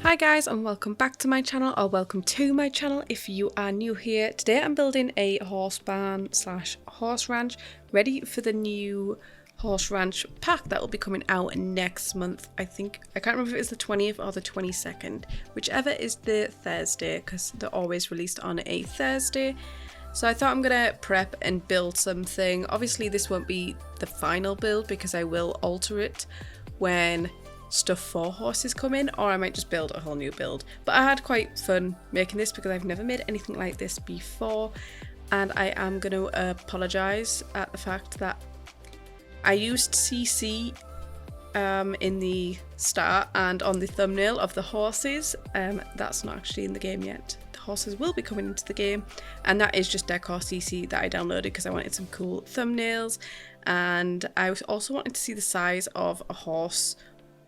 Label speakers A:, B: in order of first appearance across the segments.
A: Hi guys, and welcome back to my channel, or welcome to my channel if you are new here. Today I'm building a horse barn slash horse ranch ready for the new horse ranch pack that will be coming out next month. I can't remember if it's the 20th or the 22nd, whichever is the Thursday, because they're always released on a Thursday. So I thought I'm gonna prep and build something. Obviously this won't be the final build because I will alter it when stuff for horses come in, or I might just build a whole new build. But I had quite fun making this because I've never made anything like this before, and I am going to apologise at the fact that I used CC in the start and on the thumbnail of the horses. That's not actually in the game yet. The horses will be coming into the game, and that is just decor CC that I downloaded because I wanted some cool thumbnails, and I also wanted to see the size of a horse.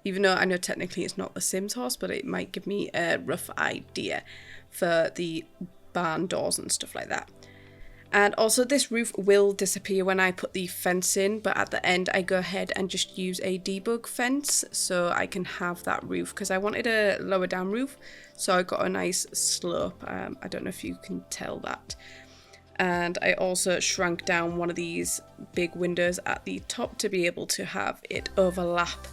A: Even though I know technically it's not the Sims horse, but it might give me a rough idea for the barn doors and stuff like that. And also this roof will disappear when I put the fence in, but at the end I go ahead and just use a debug fence so I can have that roof, because I wanted a lower down roof, so I got a nice slope. I don't know if you can tell that. And I also shrank down one of these big windows at the top to be able to have it overlap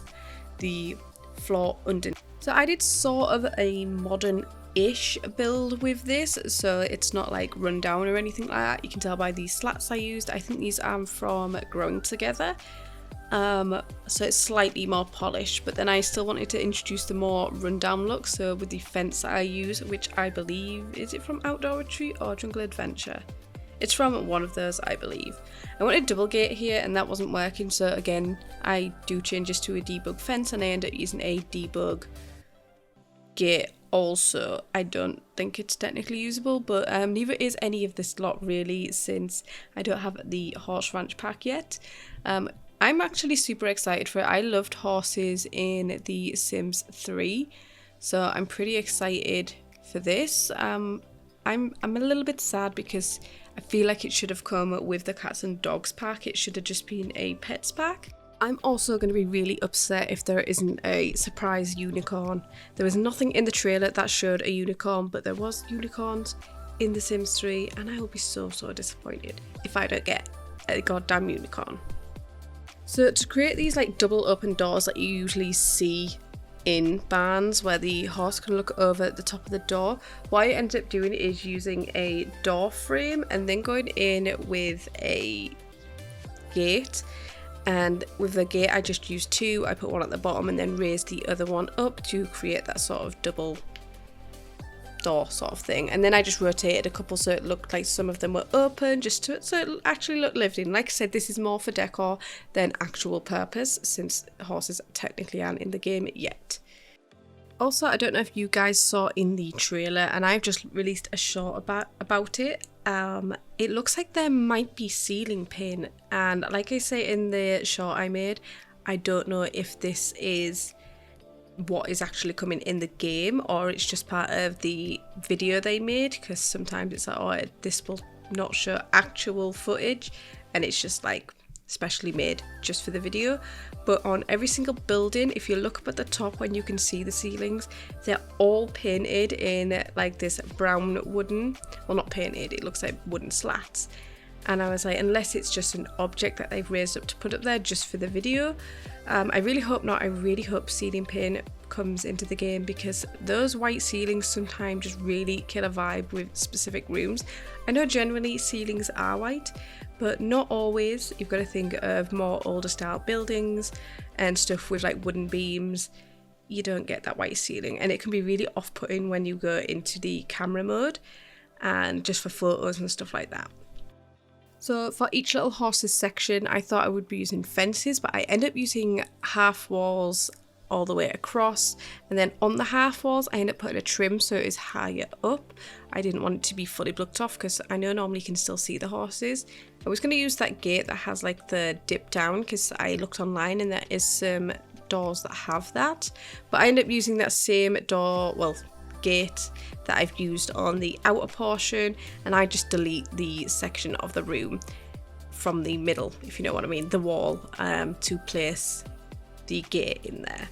A: the floor underneath. So I did sort of a modern-ish build with this, so it's not like run down or anything like that. You can tell by the slats I used. I think these are from Growing Together, so it's slightly more polished, but then I still wanted to introduce the more run-down look, so with the fence that I use, which I believe, is it from Outdoor Retreat or Jungle Adventure? It's from one of those, I believe. I wanted double gate here and that wasn't working, so again I do change this to a debug fence and I end up using a debug gate also. I don't think it's technically usable, but neither is any of this lot really, since I don't have the horse ranch pack yet. I'm actually super excited for it. I loved horses in the Sims 3, so I'm pretty excited for this. I'm a little bit sad because I feel like it should have come with the cats and dogs pack. It should have just been a pets pack. I'm also going to be really upset if there isn't a surprise unicorn. There was nothing in the trailer that showed a unicorn, but there was unicorns in The Sims 3, and I will be so disappointed if I don't get a goddamn unicorn. So to create these like double open doors that you usually see in barns where the horse can look over at the top of the door, what I ended up doing is using a door frame and then going in with a gate, and with the gate I just used two. I put one at the bottom and then raised the other one up to create that sort of double door sort of thing, and then I just rotated a couple so it looked like some of them were open, just so it actually looked lived in. Like I said, this is more for decor than actual purpose, since horses technically aren't in the game yet. Also, I don't know if you guys saw in the trailer, and I've just released a short about it. It looks like there might be ceiling paint, and like I say in the short I made, I don't know if this is what is actually coming in the game or it's just part of the video they made, because sometimes it's like, oh, this will not show actual footage and it's just like specially made just for the video. But on every single building, if you look up at the top when you can see the ceilings, they're all painted in like this brown wooden, well not painted, it looks like wooden slats. And I was like, unless it's just an object that they've raised up to put up there just for the video. I really hope not. I really hope ceiling paint comes into the game, because those white ceilings sometimes just really kill a vibe with specific rooms. I know generally ceilings are white, but not always. You've got to think of more older style buildings and stuff with like wooden beams. You don't get that white ceiling, and it can be really off-putting when you go into the camera mode and just for photos and stuff like that. So for each little horses section, I thought I would be using fences, but I end up using half walls all the way across, and then on the half walls I end up putting a trim so it is higher up. I didn't want it to be fully blocked off because I know normally you can still see the horses. I was going to use that gate that has like the dip down, because I looked online and there is some doors that have that, but I end up using that same gate that I've used on the outer portion, and I just delete the section of the room from the middle, if you know what I mean, the wall, to place the gate in there.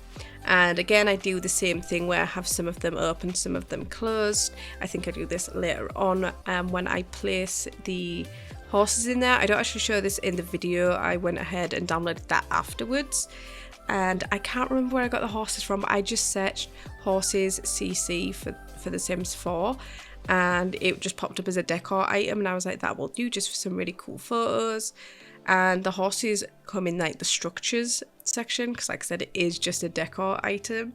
A: And again, I do the same thing where I have some of them open, some of them closed. I think I do this later on when I place the horses in there. I don't actually show this in the video. I went ahead and downloaded that afterwards. And I can't remember where I got the horses from, but I just searched horses CC for The Sims 4. And it just popped up as a decor item. And I was like, that will do just for some really cool photos. And the horses come in like the structures section, because like I said, it is just a decor item.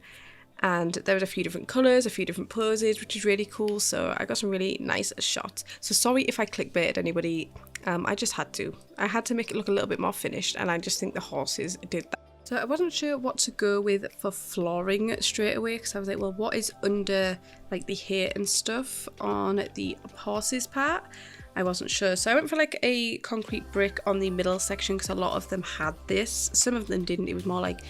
A: And there was a few different colours, a few different poses, which is really cool. So I got some really nice shots. So sorry if I clickbaited anybody. I just had to. I had to make it look a little bit more finished, and I just think the horses did that. So I wasn't sure what to go with for flooring straight away, because I was like, well, what is under like the hair and stuff on the horses part? I wasn't sure, so I went for like a concrete brick on the middle section, because a lot of them had this. Some of them didn't. It was more like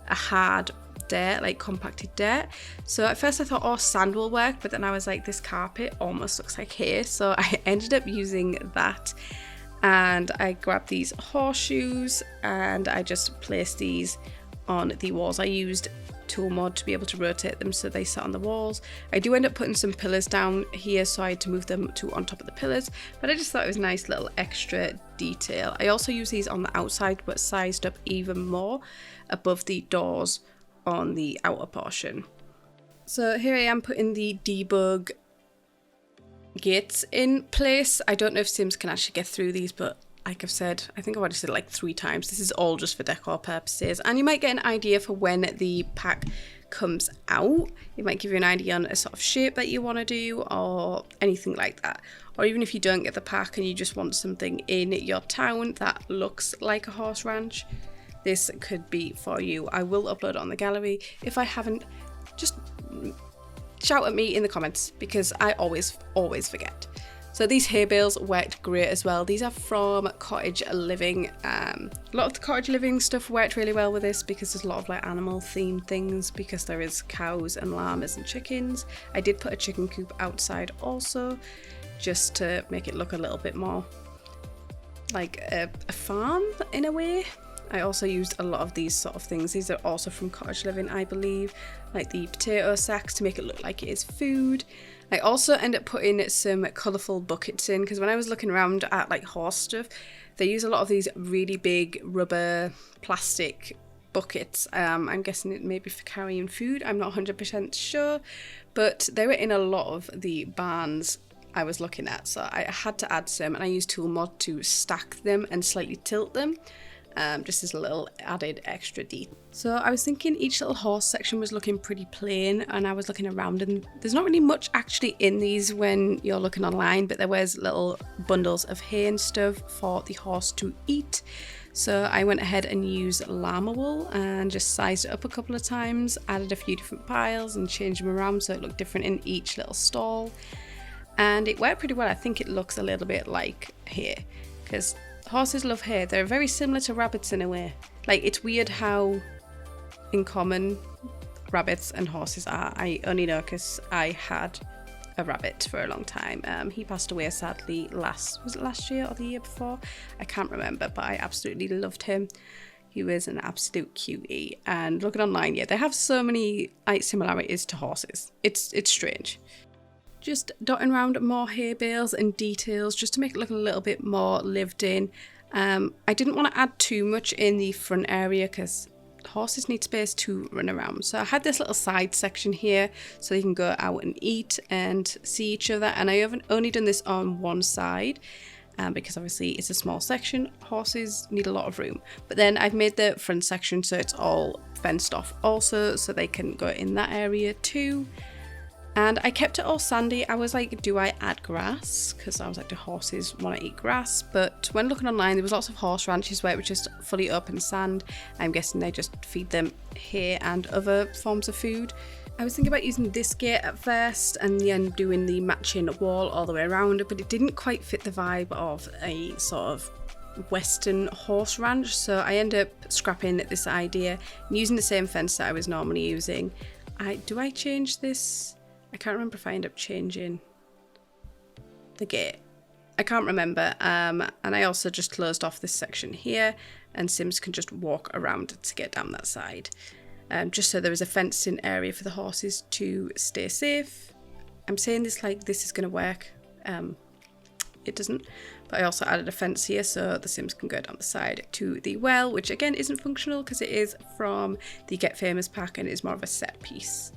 A: a hard dirt, like compacted dirt. So at first I thought, oh, sand will work, but then I was like, this carpet almost looks like hair, so I ended up using that. And I grabbed these horseshoes and I just placed these on the walls. I used tool mod to be able to rotate them so they sat on the walls. I do end up putting some pillars down here, so I had to move them to on top of the pillars, but I just thought it was a nice little extra detail. I also use these on the outside, but sized up even more above the doors on the outer portion. So here I am putting the debug gates in place. I don't know if Sims can actually get through these, but like I've said, I think I've already said it like 3 times, this is all just for decor purposes, and you might get an idea for when the pack comes out. It might give you an idea on a sort of shape that you want to do or anything like that. Or even if you don't get the pack and you just want something in your town that looks like a horse ranch, this could be for you. I will upload it on the gallery. If I haven't, just shout at me in the comments, because I always forget. So these hay bales worked great as well. These are from Cottage Living. A lot of the Cottage Living stuff worked really well with this, because there's a lot of like animal themed things, because there is cows and llamas and chickens. I did put a chicken coop outside also, just to make it look a little bit more like a farm in a way. I also used a lot of these sort of things. These are also from Cottage Living, I believe, like the potato sacks to make it look like it is food. I also end up putting some colourful buckets in, because when I was looking around at like horse stuff, they use a lot of these really big rubber plastic buckets. I'm guessing it may be for carrying food, I'm not 100% sure, but they were in a lot of the barns I was looking at, so I had to add some, and I used tool mod to stack them and slightly tilt them. Just as a little added extra detail. So I was thinking each little horse section was looking pretty plain, and I was looking around and there's not really much actually in these when you're looking online, but there was little bundles of hay and stuff for the horse to eat. So I went ahead and used llama wool and just sized it up a couple of times, added a few different piles and changed them around so it looked different in each little stall. And it worked pretty well. I think it looks a little bit like hay, because horses love hair. They're very similar to rabbits in a way. Like, it's weird how in common rabbits and horses are. I only know because I had a rabbit for a long time. He passed away sadly was it last year or the year before? I can't remember, but I absolutely loved him. He was an absolute cutie. And looking online, yeah, they have so many similarities to horses. It's strange. Just dotting around more hay bales and details just to make it look a little bit more lived in. I didn't want to add too much in the front area because horses need space to run around. So I had this little side section here so they can go out and eat and see each other. And I haven't only done this on one side because obviously it's a small section. Horses need a lot of room. But then I've made the front section so it's all fenced off also, so they can go in that area too. And I kept it all sandy. I was like, do I add grass? Because I was like, do horses want to eat grass? But when looking online, there was lots of horse ranches where it was just fully open sand. I'm guessing they just feed them hay and other forms of food. I was thinking about using this gate at first and then doing the matching wall all the way around, but it didn't quite fit the vibe of a sort of Western horse ranch. So I ended up scrapping this idea and using the same fence that I was normally using. Do I change this? I can't remember if I end up changing the gate. I can't remember. And I also just closed off this section here, and Sims can just walk around to get down that side. Just so there is a fenced in area for the horses to stay safe. I'm saying this like this is going to work. It doesn't. But I also added a fence here so the Sims can go down the side to the well, which again isn't functional because it is from the Get Famous pack and it is more of a set piece.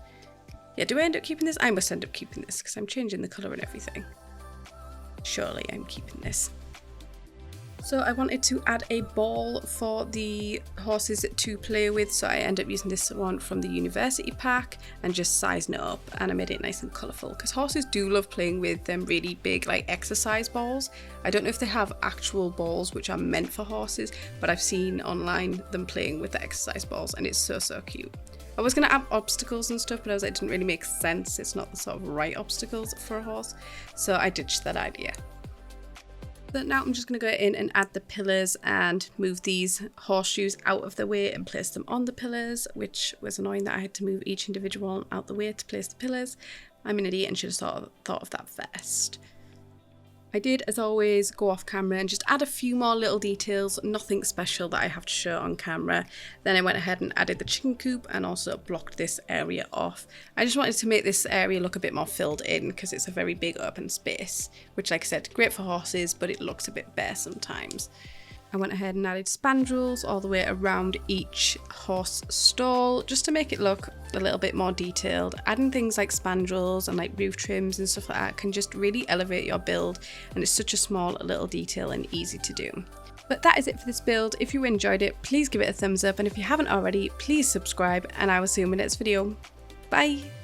A: Yeah, do I end up keeping this? I must end up keeping this because I'm changing the colour and everything. Surely I'm keeping this. So I wanted to add a ball for the horses to play with, so I end up using this one from the University pack and just sizing it up, and I made it nice and colourful because horses do love playing with them really big like exercise balls. I don't know if they have actual balls which are meant for horses, but I've seen online them playing with the exercise balls and it's so cute. I was going to add obstacles and stuff, but I was like, it didn't really make sense. It's not the sort of right obstacles for a horse, so I ditched that idea. But now I'm just going to go in and add the pillars and move these horseshoes out of the way and place them on the pillars, which was annoying that I had to move each individual one out the way to place the pillars. I'm an idiot and should have sort of thought of that first. I did, as always, go off camera and just add a few more little details, nothing special that I have to show on camera. Then I went ahead and added the chicken coop and also blocked this area off. I just wanted to make this area look a bit more filled in because it's a very big open space, which, like I said, great for horses, but it looks a bit bare sometimes. I went ahead and added spandrels all the way around each horse stall just to make it look a little bit more detailed. Adding things like spandrels and like roof trims and stuff like that can just really elevate your build, and it's such a small little detail and easy to do. But that is it for this build. If you enjoyed it, please give it a thumbs up, and if you haven't already, please subscribe, and I will see you in my next video. Bye!